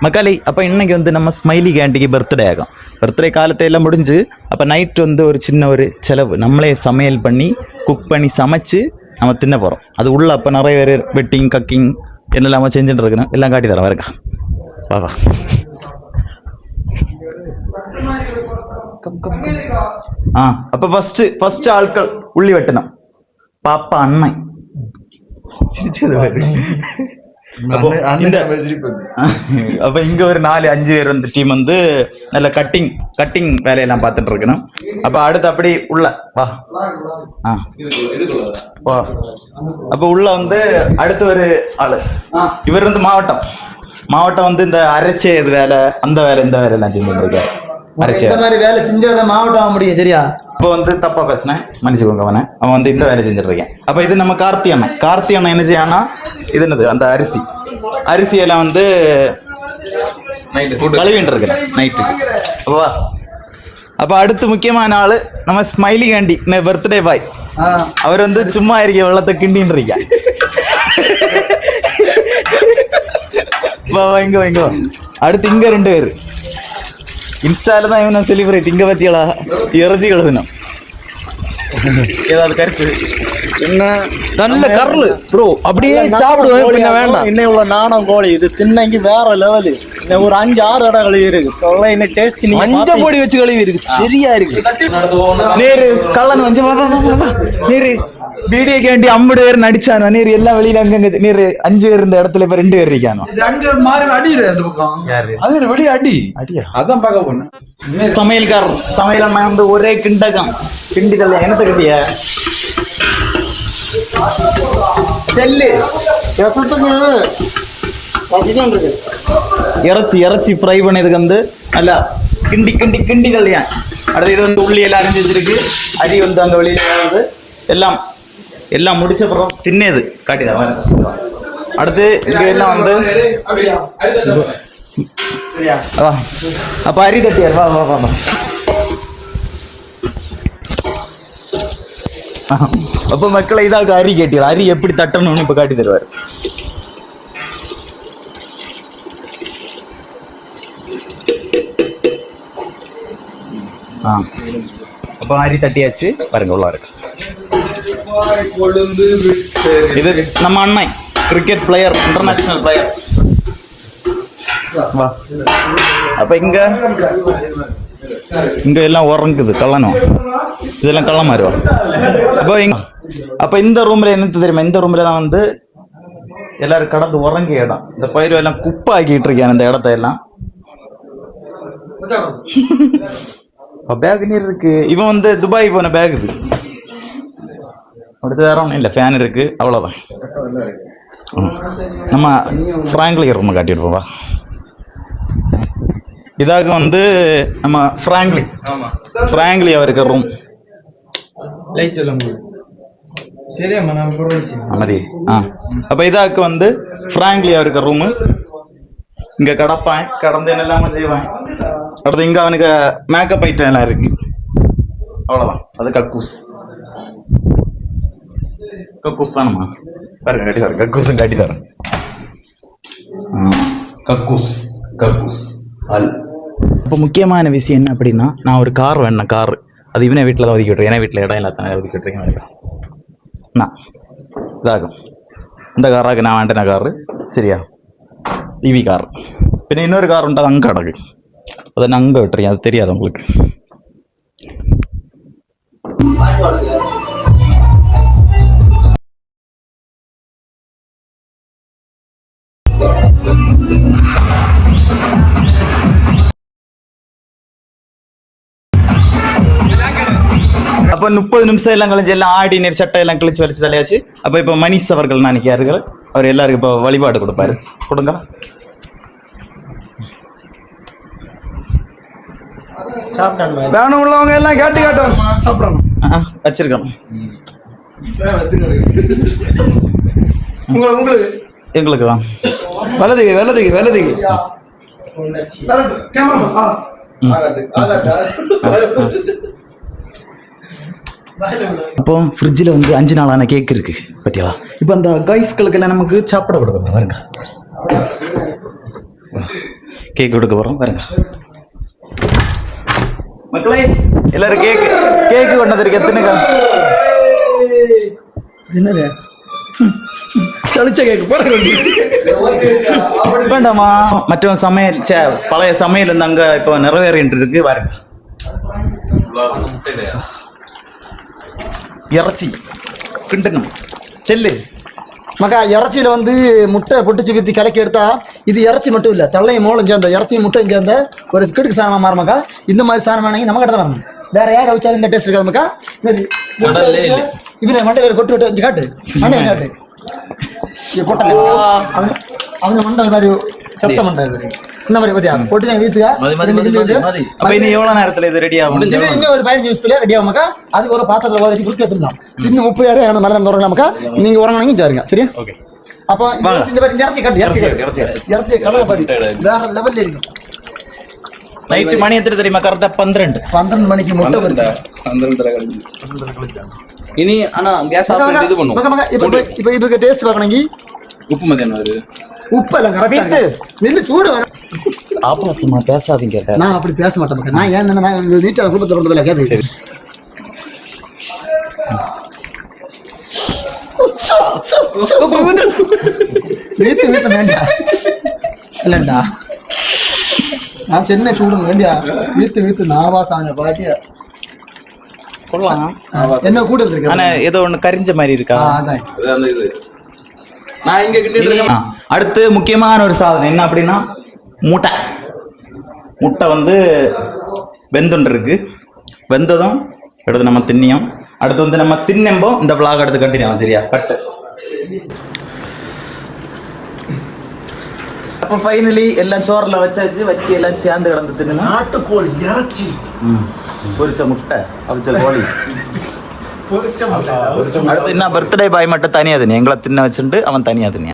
மக்காலி அப்போ இன்னைக்கு வந்து நம்ம ஸ்மைலி கேண்டிக்கு பர்த்டே ஆகும். பர்த்டே காலத்தை எல்லாம் முடிஞ்சு அப்போ நைட் வந்து ஒரு சின்ன ஒரு செலவு நம்மளே சமையல் பண்ணி குக் பண்ணி சமைச்சு நம்ம தின்ன போகிறோம். அது உள்ள அப்போ நிறைய பேர் வெட்டிங் கக்கிங் என்னெல்லாமோ செஞ்சுட்டு இருக்கணும். எல்லாம் காட்டி தரேன் வரக்கா வா. அப்போ ஃபர்ஸ்ட் ஆட்கள் உள்ளி வெட்டணும். பாப்பா அண்ணன் சிரிச்சது அப்ப இங்க ஒரு 4-5 பேர் வந்து டீம் வந்து நல்ல கட்டிங் வேலையெல்லாம் பார்த்துட்டு இருக்கணும். அப்ப அடுத்து அப்படி உள்ள வா. அப்ப உள்ள வந்து அடுத்து ஒரு ஆளு இவர் வந்து மாவட்டம் வந்து இந்த அரைச்சே இது வேலை அந்த வேலை இந்த வேலை எல்லாம் செஞ்சுட்டு இருக்காரு. வேலை செஞ்சா மாவட்டம் ஆக முடியும் சரியா. இப்போ வந்து தப்பா பேசினேன் மன்னிச்சுக்கோங்க. அவன் வந்து இந்த வேலை செஞ்சுட்டு இருக்கேன். அப்ப இது நம்ம கார்த்தி அண்ணன் என்ன செய்யானா இது என்னது அந்த அரிசியெல்லாம் வந்து கழுவிட்டு இருக்கேன் நைட்டுக்கு. அப்பவா அப்ப அடுத்து முக்கியமான ஆளு நம்ம ஸ்மைலி கேண்டி பர்த்டே பாய். அவர் வந்து சும்மா இருக்க வெள்ளத்தை கிண்டின்னு இருக்கேன். இங்க அடுத்து இங்க 2 பேர் இன்ஸ்டால தான் இவன் செலிபிரேட். இங்க பத்தியலா இறைச்சி கழுவினோம். ஏதாவது கருத்து என்ன நல்ல கரல் ப்ரோ அப்படியே சாப்பிடுவேன். வேண்டாம் இன்னும் உள்ள நாணம் கோழி இது தின்னைக்கு வேற லெவலு. ஒரு 5-6 இடம் கழுவி இருக்கு. இன்னும் டேஸ்ட் மஞ்சள் பொடி வச்சு கழுவி இருக்கு. சரியா இருக்கு. நேரு கள்ளன் வந்து நேரு வீடியோ கேண்டி 50 பேர் நடிச்சானோ. நீர் எல்லாம் வெளியில அங்க நீர் 5 பேர் இருந்த இடத்துல இப்ப 2 பேர் இருக்கானோ. வெளியே அடியா அதான் பார்க்க போனேன். சமையல் அம்மா வந்து ஒரே கிண்டிதல் என்னத்தை கட்டிய செல்லு இறைச்சி ஃப்ரை பண்ணதுக்கு வந்து நல்லா கிண்டி கல்யாண். அடுத்து இது வந்து உள்ளி எல்லாம் அரைஞ்சி வச்சிருக்கு. அரி வந்து அங்க வெளியில வந்து எல்லாம் முடிச்ச அப்புறம் தின்னது காட்டிதான். அடுத்து இங்க எல்லாம் வந்து அப்ப அரி தட்டியார் வா. அப்ப மக்களை இதாக அரி கேட்டியார். அரி எப்படி தட்டணும்னு இப்ப காட்டி தருவார். அப்ப அரி தட்டியாச்சு பாருங்க உள்ள இருக்கு. இது நம்ம அண்ணன் கிரிக்கெட் பிளேயர் இன்டர்நேஷனல் பிளேயர். வா அப்ப இங்க எல்லாம் உறங்குது கள்ளனும் இதெல்லாம் கள்ளம் மாறுவா. அப்ப இந்த ரூம்ல என்ன தெரியுமா, இந்த ரூம்ல தான் வந்து எல்லாரும் கடந்து உறங்கிய இடம். இந்த பயிர் எல்லாம் குப்பை ஆக்கிட்டு இருக்கேன் இந்த இடத்த எல்லாம். பேக் நீர் இருக்கு. இவன் வந்து துபாய் போன பேக் இது. அடுத்து வேற ஒன்றும் இல்லை, ஃபேன் இருக்கு அவ்வளோதான். நம்ம ஃப்ராங்க்லி ரூம் காட்டியிருப்போம் வா. இதாக வந்து நம்ம ஃப்ராங்க்லி அவருக்கு ரூம். மதி அப்போ இதாக்கு வந்து ஃப்ராங்க்லி அவருக்கு ரூமு. இங்கே கிடப்பான், கடந்து என்னெல்லாம செய்வான். அடுத்து இங்கே அவனுக்கு மேக்கப் ஐட்டம் எல்லாம் இருக்கு அவ்வளோதான். அது கக்கூஸ் வேணுமா பாருங்க காட்டி தரேன். கக்கூஸும் காட்டி தரேன். கக்கூஸ் அல். இப்போ முக்கியமான விஷயம் என்ன அப்படின்னா, நான் ஒரு கார் வேணும். கார் அது இவனே வீட்டில் தான் ஒதுக்கி விட்டுருக்கேன். ஏன்னா வீட்டில் இடம் எல்லாத்தானே ஒதுக்கி விட்டுருக்கேன். நான் இதாகும் இந்த காராக நான் வேண்டேன காரு சரியா, இவி கார். பின்ன இன்னொரு கார் உண்டு, அது அங்கே கிடக்கு. அதை நான் அங்கே விட்டுருக்கேன். அது தெரியாது உங்களுக்கு. அப்போ 30 நிமிஷம் எல்லாம் கழிஞ்சு எல்லாம் ஆடி நீர் சட்டை எல்லாம் கிழிச்சு வலிச்சு தலையாச்சு. அப்போ இப்போ மணிஷ் அவர்கள் நினைக்கிறார்கள். அவர் எல்லாருக்கும் இப்போ வழிபாடு கொடுப்பாரு. கொடுங்க வேணும் உள்ளவங்க எல்லாம் காட்டும் சாப்பிடணும். வச்சிருக்கணும் எங்களுக்கு தான் வெள்ளதிக்கு அப்போ ஃப்ரிட்ஜில் வந்து 5 நாளான கேக் இருக்கு பத்தியா. இப்போ அந்த கைஸ்களுக்கு எல்லாம் நமக்கு சாப்பிட கொடுக்கணும் பாருங்க. கேக் கொடுக்க போறோம் பாருங்க மக்களே. எல்லாரும் கேக்கு கொண்டு வந்திருக்க எத்தனைக்கா என்னது சளிச்ச கேக்கு வேண்டாமா மற்றவன் சமையல் பழைய சமையல் வந்து அங்க இப்போ நிறைவேறிட்டு இருக்கு பாருங்க. இறைச்சி கிண்டணும் செல்லு மக்கா. இறைச்சியில வந்து முட்டை பொட்டிச்சு வித்தி கலக்கி எடுத்தா இது இறைச்சி மட்டும் இல்ல, தள்ளையும் மோளும் சேர்ந்த இறைச்சியும் முட்டையும் சேர்ந்த ஒரு கிடுக்கு சாணமா மாறுமாக்கா. இந்த மாதிரி சாணம் நம்ம கிட்ட தான் வரணும். வேற யாரை வச்சாலும் இந்த டேஸ்ட் இருக்காது மக்கா. இதுல மண்டையில கொட்டு விட்டு காட்டு மண்டையை காட்டு கொட்டை அவங்க மண்டை மாதிரி சத்த மண்டை இந்த மாதிரி பத்தியா போட்டு வீட்டுக்கா. அப்ப இன்னும் எவ்வளவு நேரத்துல இது ரெடி ஆகும்? இது இன்னும் ஒரு 15 நிமிஷத்துல ரெடி ஆகுமாக்கா. அது ஒரு பாத்திரத்துல வச்சு குளிக்க எடுத்துக்கலாம். இன்னும் 30 யாரும் மரம் தொடங்கலாமக்கா. நீங்க உறங்கினீங்க சாருங்க சரியா. ஓகே. அப்போ இந்த மாதிரி இறைச்சி காட்டு இறைச்சி கடலை பாதி வேற லெவல்ல இருக்கும். நைட்டு மணி எத்தனை தெரியுமா? கரெக்டா 12 மணிக்கு முட்டை வருது. இனி ஆனா கேஸ் ஆஃப் பண்ணி இது பண்ணுவோம். இப்போ இதுக்கு டேஸ்ட் பார்க்கணுங்க. உப்பு மதியானம் அது உப்பு எல்லாம் கரெக்டா நின்னு சூடு வர ஆபாசமா பேசாதீங்க. நான் அப்படி பேச மாட்டேன் மக்கா. நான் ஏன் நான் வீட்டை குடும்பத்தில் இருந்ததில்ல கேது. வீத்து வீத்து வேண்டியா இல்லண்டா நான் சென்னை சூடு வேண்டியா வீத்து வீத்து நாவாசாங்க பாட்டியா சொல்லலாம். என்ன கூட இருக்கு ஆனா ஏதோ ஒண்ணு கரிஞ்ச மாதிரி இருக்கா? அதான் இது நான் இங்க கிட்ட அடுத்து முக்கியமான ஒரு சாதனை என்ன அப்படின்னா முட்டை வந்து வெந்துண்டு இருக்கு. வெந்ததும் எடுத்து நம்ம தின்னியோம். அடுத்து வந்து நம்ம தின்னம்போ இந்த பிளாக் எடுத்து கண்டினியூ சரியா கட்டு. அப்போ ஃபைனலி எல்லாம் சோறில் வச்சு எல்லாம் சேர்ந்து கிடந்து தின்னு. நாட்டுக்கோழி இறைச்சி பொரிச்ச முட்டை அவிச்ச கோழி. அடுத்து என்ன பர்த்டே பாய் மட்டும் தனியா தின்னு, எங்களை தின்ன வச்சுட்டு அவன் தனியா தின்னியா.